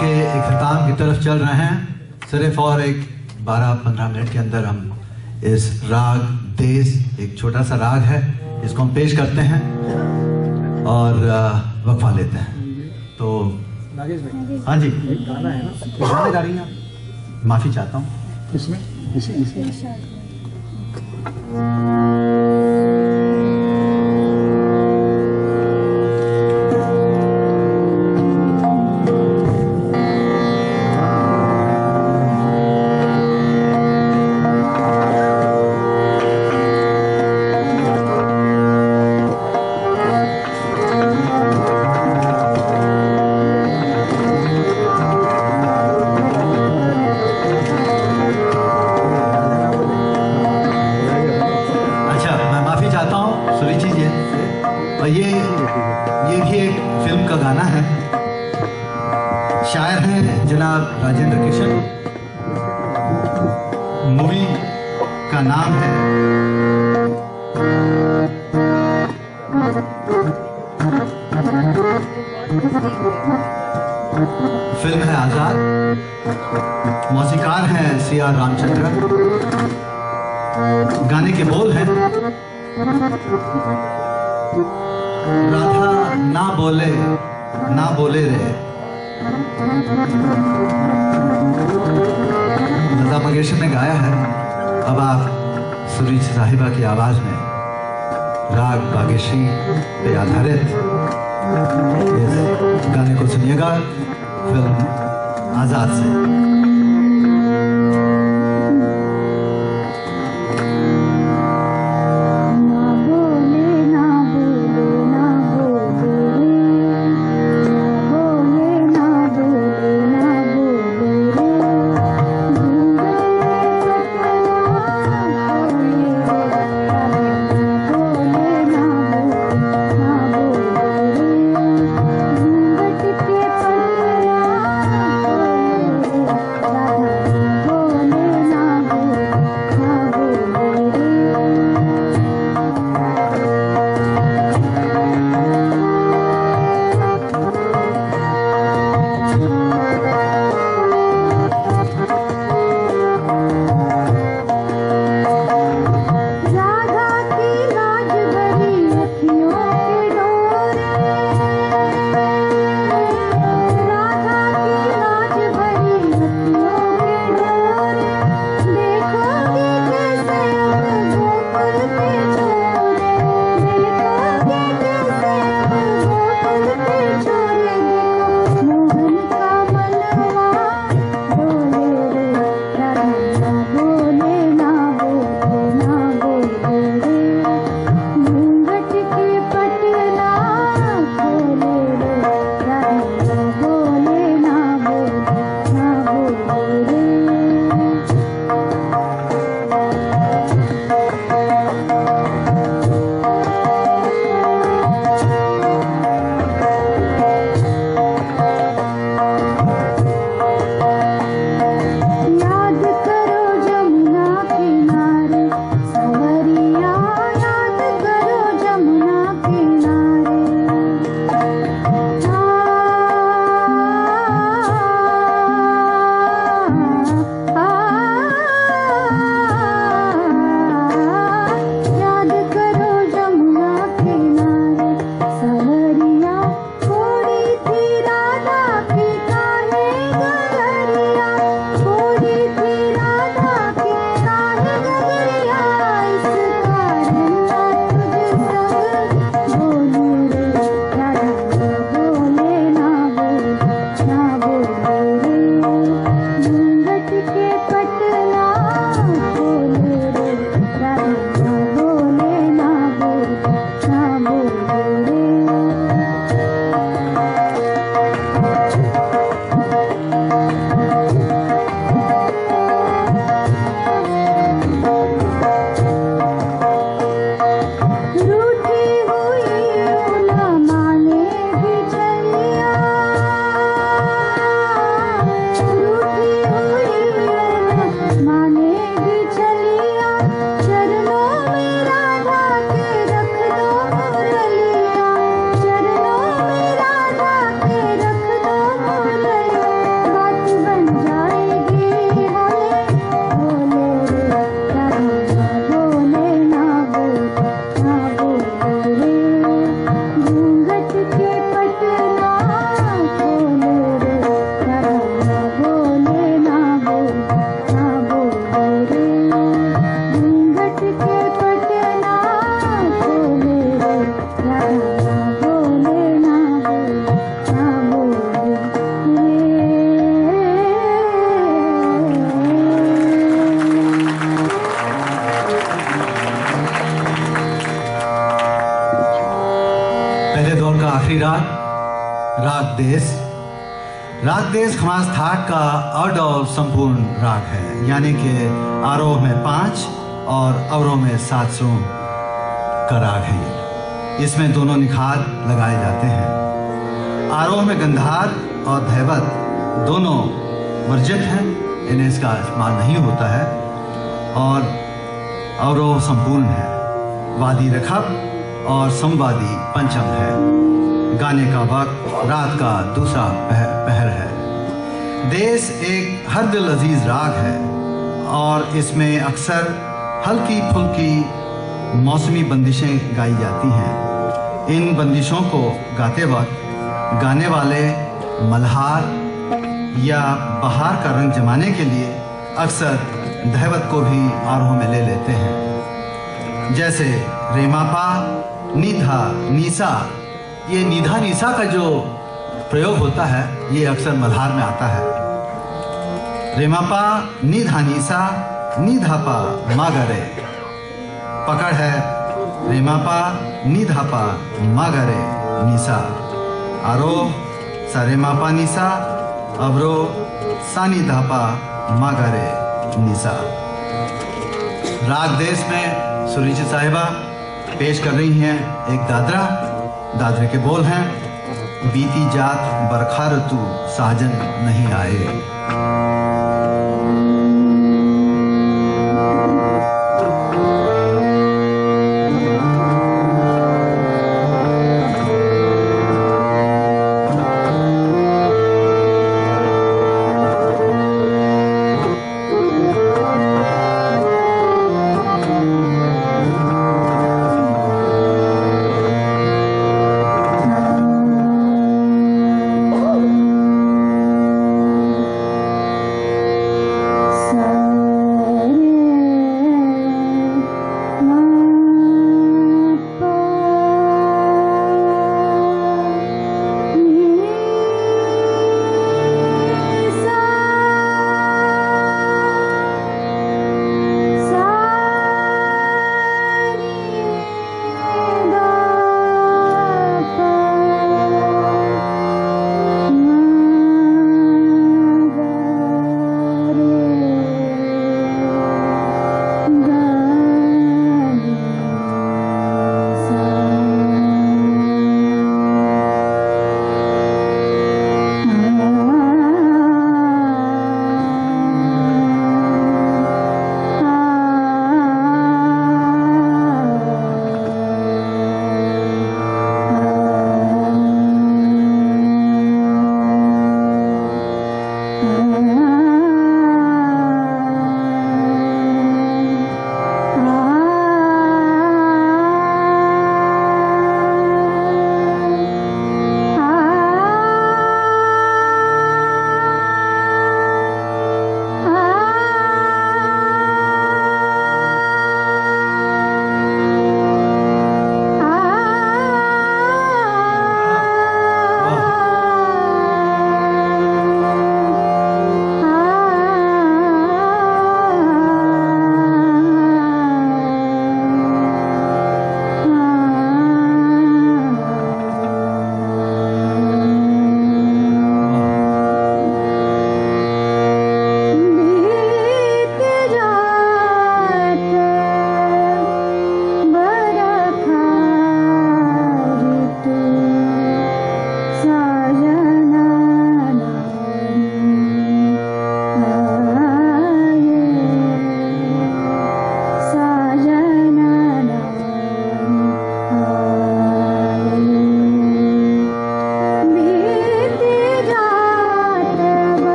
के इख्तिताम की तरफ चल रहे हैं। सिर्फ और एक 12-15 मिनट के अंदर हम इस राग देश, एक छोटा सा राग है, इसको हम पेश करते हैं और वक्फा लेते हैं। तो नागेश भाई, हाँ जी, एक गाना है ना, गाने गा रही हैं आप? माफ़ी चाहता हूँ। इसमें इसी ये भी एक फिल्म का गाना है। शायर हैं जनाब राजेंद्र किशन। मूवी का नाम है फिल्म है आजाद। मौसीकार हैं C.R. रामचंद्र। गाने के बोल हैं राधा ना बोले रे। लता मंगेशकर ने गाया है। अब आप सुरीज साहिबा की आवाज में राग बागेश्री पे आधारित इस गाने को सुनिएगा, फिल्म आजाद से। राग देश। राग देश खमास थाट का अर्ध संपूर्ण राग है, यानी कि आरोह में 5 और अवरोह में 7 सुरों का राग है ये। इसमें दोनों निखार लगाए जाते हैं। आरोह में गंधार और धैवत दोनों वर्जित हैं, इन्हें इसका इस्तेमाल नहीं होता है। और अवरोह संपूर्ण है। वादी रखब और संवादी पंचम है। गाने का वक्त रात का दूसरा पहर है। देश एक हर दिल अजीज राग है और इसमें अक्सर हल्की फुल्की मौसमी बंदिशें गाई जाती हैं। इन बंदिशों को गाते वक्त गाने वाले मल्हार या बहार का रंग जमाने के लिए अक्सर धैवत को भी आरोह में ले लेते हैं। जैसे रेमापा, निधा, निसा। ये निधा निसा का जो प्रयोग होता है ये अक्सर मल्हार में आता है। रेमापा, निधा निसा, निधापा मागरे। पकड़ है रेमापा, निधापा मागरे निसा। आरोह सा रेमापा निसा, अवरोह सा निधापा मागरे निसा। राग देश में सुरुचि साहिबा पेश कर रही हैं एक दादरा। दादरे के बोल हैं, बीती जात बरखा ऋतु साजन नहीं आए।